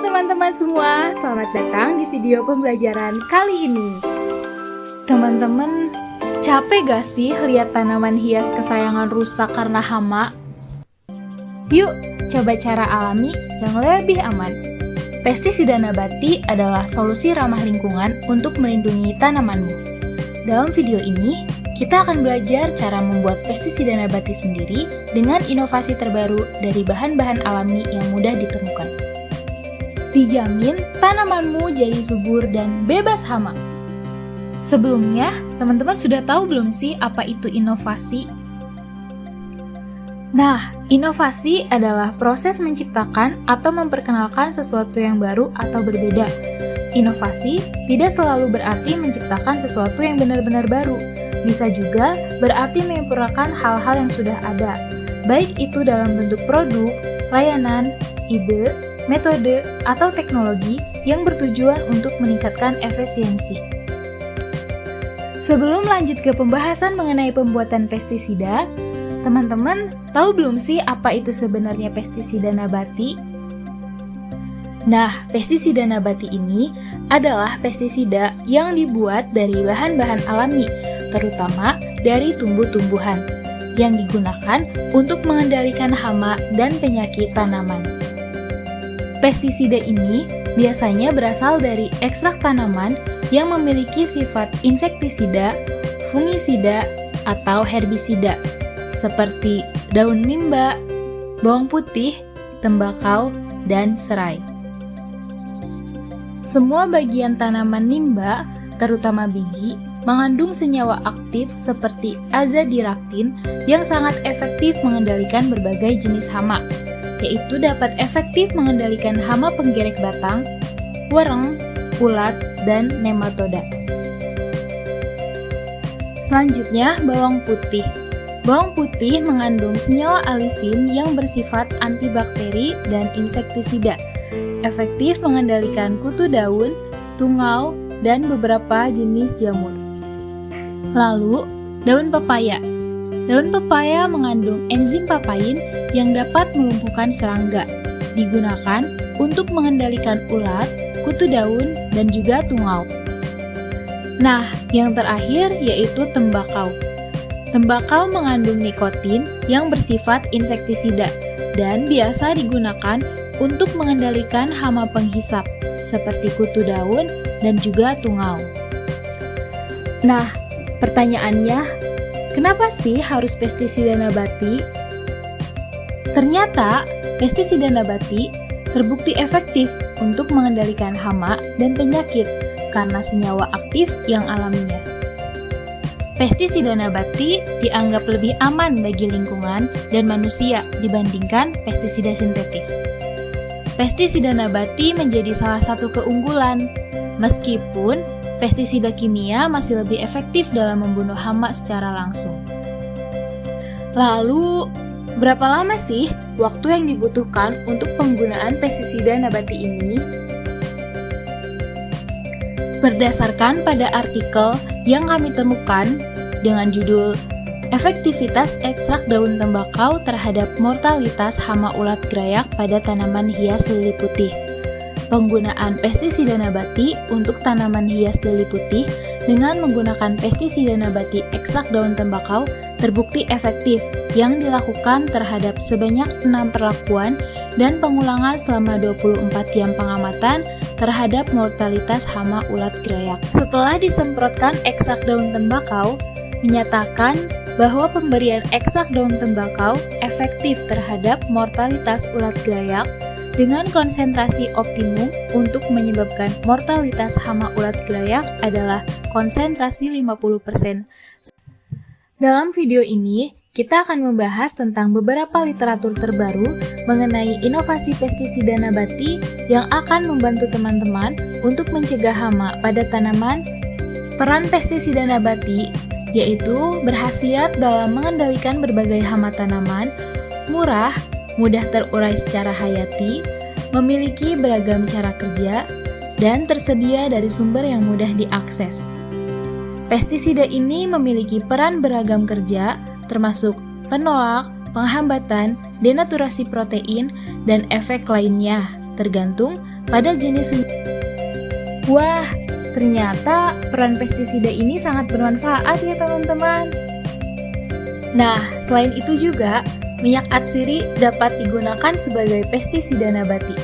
teman-teman semua, selamat datang di video pembelajaran kali ini. Teman-teman, capek gak sih lihat tanaman hias kesayangan rusak karena hama? Yuk, coba cara alami yang lebih aman. Pestisida nabati adalah solusi ramah lingkungan untuk melindungi tanamanmu. Dalam video ini, kita akan belajar cara membuat pestisida nabati sendiri dengan inovasi terbaru dari bahan-bahan alami yang mudah ditemukan. Dijamin tanamanmu jadi subur dan bebas hama. Sebelumnya, teman-teman sudah tahu belum sih apa itu inovasi? Nah, inovasi adalah proses menciptakan atau memperkenalkan sesuatu yang baru atau berbeda. Inovasi tidak selalu berarti menciptakan sesuatu yang benar-benar baru. Bisa juga berarti menyempurnakan hal-hal yang sudah ada, baik itu dalam bentuk produk, layanan, ide, metode, atau teknologi yang bertujuan untuk meningkatkan efisiensi. Sebelum lanjut ke pembahasan mengenai pembuatan pestisida, teman-teman tahu belum sih apa itu sebenarnya pestisida nabati? Nah, pestisida nabati ini adalah pestisida yang dibuat dari bahan-bahan alami, terutama dari tumbuh-tumbuhan, yang digunakan untuk mengendalikan hama dan penyakit tanaman. Pestisida ini biasanya berasal dari ekstrak tanaman yang memiliki sifat insektisida, fungisida, atau herbisida, seperti daun mimba, bawang putih, tembakau, dan serai. Semua bagian tanaman nimba, terutama biji, mengandung senyawa aktif seperti azadirachtin yang sangat efektif mengendalikan berbagai jenis hama, yaitu dapat efektif mengendalikan hama penggerek batang, wereng, ulat, dan nematoda. Selanjutnya, bawang putih. Bawang putih mengandung senyawa alisin yang bersifat antibakteri dan insektisida, efektif mengendalikan kutu daun, tungau, dan beberapa jenis jamur. Lalu, daun pepaya. Daun pepaya mengandung enzim papain yang dapat melumpuhkan serangga, digunakan untuk mengendalikan ulat, kutu daun, dan juga tungau. Nah, yang terakhir yaitu tembakau. Tembakau mengandung nikotin yang bersifat insektisida dan biasa digunakan untuk mengendalikan hama penghisap, seperti kutu daun dan juga tungau. Nah, pertanyaannya, kenapa sih harus pestisida nabati? Ternyata, pestisida nabati terbukti efektif untuk mengendalikan hama dan penyakit karena senyawa aktif yang alaminya. Pestisida nabati dianggap lebih aman bagi lingkungan dan manusia dibandingkan pestisida sintetis. Pestisida nabati menjadi salah satu keunggulan, meskipun pestisida kimia masih lebih efektif dalam membunuh hama secara langsung. Lalu, berapa lama sih waktu yang dibutuhkan untuk penggunaan pestisida nabati ini? Berdasarkan pada artikel yang kami temukan dengan judul Efektivitas ekstrak daun tembakau terhadap mortalitas hama ulat gerayak pada tanaman hias lili putih. Penggunaan pestisida nabati untuk tanaman hias lili putih dengan menggunakan pestisida nabati ekstrak daun tembakau terbukti efektif yang dilakukan terhadap sebanyak 6 perlakuan dan pengulangan selama 24 jam pengamatan terhadap mortalitas hama ulat gerayak. Setelah disemprotkan ekstrak daun tembakau, menyatakan bahwa pemberian ekstrak daun tembakau efektif terhadap mortalitas ulat gerayak dengan konsentrasi optimum untuk menyebabkan mortalitas hama ulat gerayak adalah konsentrasi 50%. Dalam video ini, kita akan membahas tentang beberapa literatur terbaru mengenai inovasi pestisida nabati yang akan membantu teman-teman untuk mencegah hama pada tanaman. Peran pestisida nabati yaitu berkhasiat dalam mengendalikan berbagai hama tanaman, murah, mudah terurai secara hayati, memiliki beragam cara kerja, dan tersedia dari sumber yang mudah diakses. Pestisida ini memiliki peran beragam kerja, termasuk penolak, penghambatan, denaturasi protein, dan efek lainnya, tergantung pada jenis. Wah, ternyata peran pestisida ini sangat bermanfaat ya teman-teman. Nah, selain itu juga, minyak atsiri dapat digunakan sebagai pestisida nabati.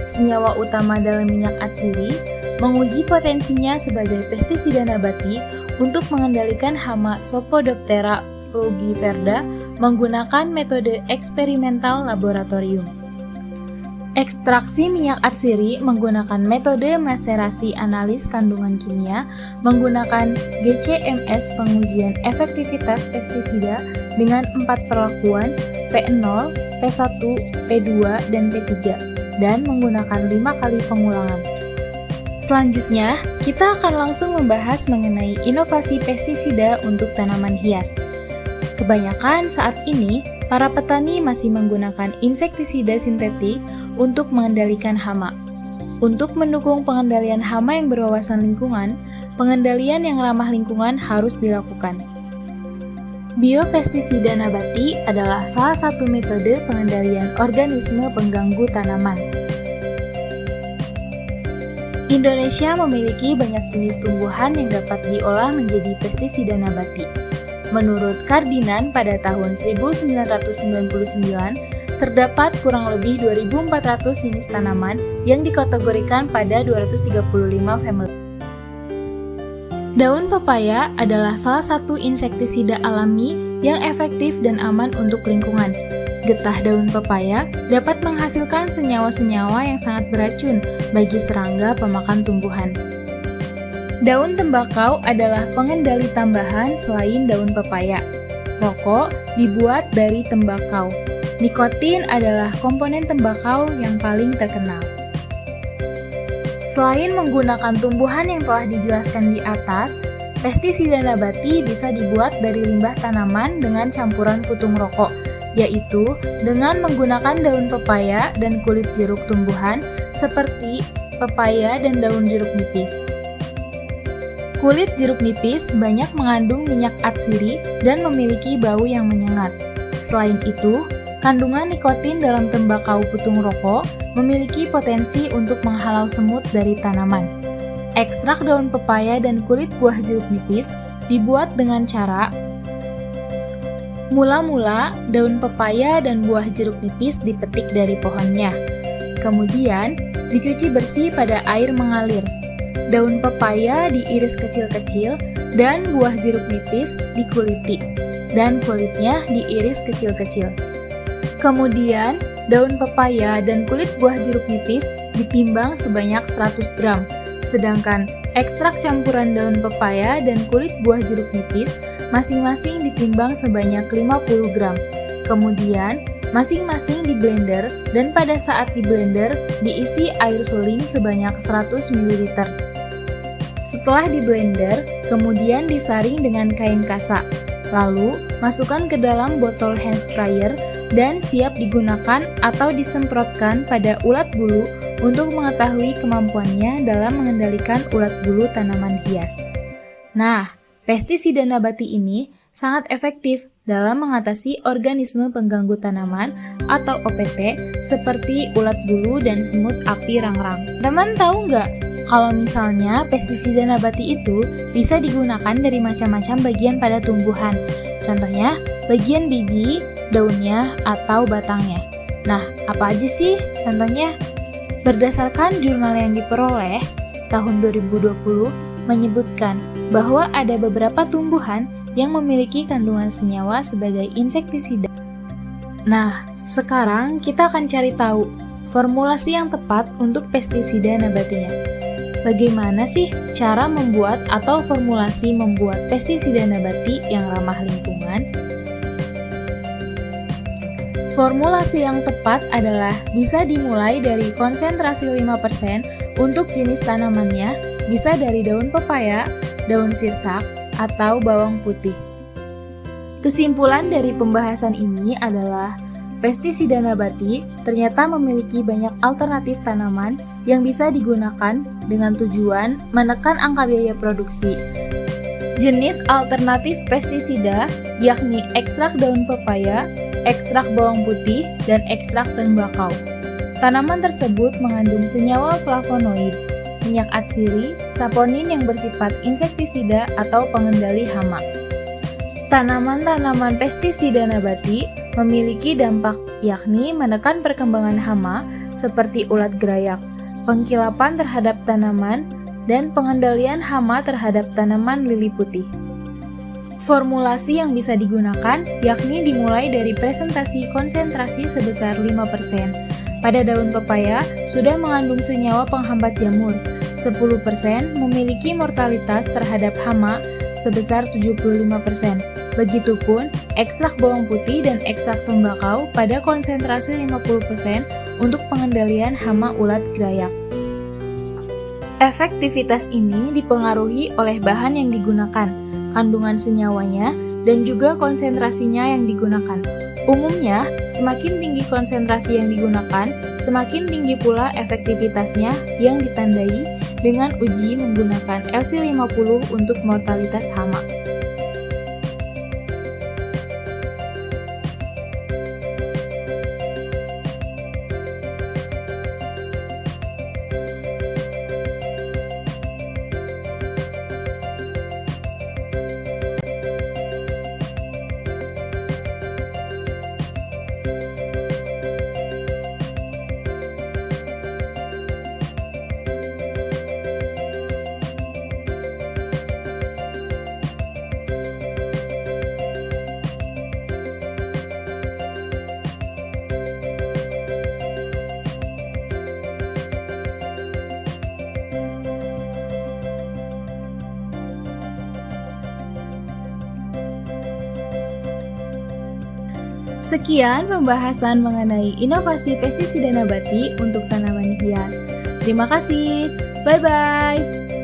Senyawa utama dalam minyak atsiri menguji potensinya sebagai pestisida nabati untuk mengendalikan hama Sphaeroptera frugiverda menggunakan metode eksperimental laboratorium. Ekstraksi minyak atsiri menggunakan metode maserasi analis kandungan kimia menggunakan GCMS pengujian efektivitas pestisida dengan 4 perlakuan P0, P1, P2, dan P3 dan menggunakan 5 kali pengulangan. Selanjutnya, kita akan langsung membahas mengenai inovasi pestisida untuk tanaman hias. Kebanyakan saat ini, para petani masih menggunakan insektisida sintetik untuk mengendalikan hama. Untuk mendukung pengendalian hama yang berwawasan lingkungan, pengendalian yang ramah lingkungan harus dilakukan. Biopestisida nabati adalah salah satu metode pengendalian organisme pengganggu tanaman. Indonesia memiliki banyak jenis tumbuhan yang dapat diolah menjadi pestisida nabati. Menurut Kardinan pada tahun 1999, terdapat kurang lebih 2.400 jenis tanaman yang dikategorikan pada 235 famili. Daun pepaya adalah salah satu insektisida alami yang efektif dan aman untuk lingkungan. Getah daun pepaya dapat menghasilkan senyawa-senyawa yang sangat beracun bagi serangga pemakan tumbuhan. Daun tembakau adalah pengendali tambahan selain daun pepaya. Rokok dibuat dari tembakau. Nikotin adalah komponen tembakau yang paling terkenal. Selain menggunakan tumbuhan yang telah dijelaskan di atas, pestisida nabati bisa dibuat dari limbah tanaman dengan campuran putung rokok, yaitu dengan menggunakan daun pepaya dan kulit jeruk tumbuhan seperti pepaya dan daun jeruk nipis. Kulit jeruk nipis banyak mengandung minyak atsiri dan memiliki bau yang menyengat. Selain itu, kandungan nikotin dalam tembakau putung rokok memiliki potensi untuk menghalau semut dari tanaman. Ekstrak daun pepaya dan kulit buah jeruk nipis dibuat dengan cara mula-mula daun pepaya dan buah jeruk nipis dipetik dari pohonnya. Kemudian, dicuci bersih pada air mengalir. Daun pepaya diiris kecil-kecil dan buah jeruk nipis dikuliti, dan kulitnya diiris kecil-kecil. Kemudian, daun pepaya dan kulit buah jeruk nipis ditimbang sebanyak 100 gram, sedangkan ekstrak campuran daun pepaya dan kulit buah jeruk nipis masing-masing ditimbang sebanyak 50 gram. Kemudian, masing-masing di blender dan pada saat di blender diisi air suling sebanyak 100 ml. Setelah di blender, kemudian disaring dengan kain kasa. Lalu, masukkan ke dalam botol hand sprayer dan siap digunakan atau disemprotkan pada ulat bulu untuk mengetahui kemampuannya dalam mengendalikan ulat bulu tanaman hias. Nah, pestisida nabati ini sangat efektif dalam mengatasi organisme pengganggu tanaman atau OPT seperti ulat bulu dan semut api rangrang. Teman tahu nggak kalau misalnya pestisida nabati itu bisa digunakan dari macam-macam bagian pada tumbuhan? Contohnya, bagian biji, daunnya, atau batangnya. Nah, apa aja sih contohnya? Berdasarkan jurnal yang diperoleh, tahun 2020 menyebutkan bahwa ada beberapa tumbuhan yang memiliki kandungan senyawa sebagai insektisida. Nah, sekarang kita akan cari tahu formulasi yang tepat untuk pestisida nabatinya. Bagaimana sih cara membuat atau formulasi membuat pestisida nabati yang ramah lingkungan? Formulasi yang tepat adalah bisa dimulai dari konsentrasi 5% untuk jenis tanamannya, bisa dari daun pepaya, daun sirsak, atau bawang putih. Kesimpulan dari pembahasan ini adalah pestisida nabati ternyata memiliki banyak alternatif tanaman yang bisa digunakan dengan tujuan menekan angka biaya produksi. Jenis alternatif pestisida yakni ekstrak daun pepaya, ekstrak bawang putih, dan ekstrak tembakau. Tanaman tersebut mengandung senyawa flavonoid, minyak atsiri, saponin yang bersifat insektisida atau pengendali hama. Tanaman-tanaman pestisida nabati memiliki dampak yakni menekan perkembangan hama seperti ulat grayak, pengkilapan terhadap tanaman, dan pengendalian hama terhadap tanaman lili putih. Formulasi yang bisa digunakan yakni dimulai dari presentasi konsentrasi sebesar 5%. Pada daun pepaya sudah mengandung senyawa penghambat jamur. 10% memiliki mortalitas terhadap hama sebesar 75%. Begitupun ekstrak bawang putih dan ekstrak tembakau pada konsentrasi 50% untuk pengendalian hama ulat grayak. Efektivitas ini dipengaruhi oleh bahan yang digunakan, kandungan senyawanya, dan juga konsentrasinya yang digunakan. Umumnya, semakin tinggi konsentrasi yang digunakan, semakin tinggi pula efektivitasnya yang ditandai dengan uji menggunakan LC50 untuk mortalitas hama. Sekian pembahasan mengenai inovasi pestisida nabati untuk tanaman hias. Terima kasih. Bye-bye.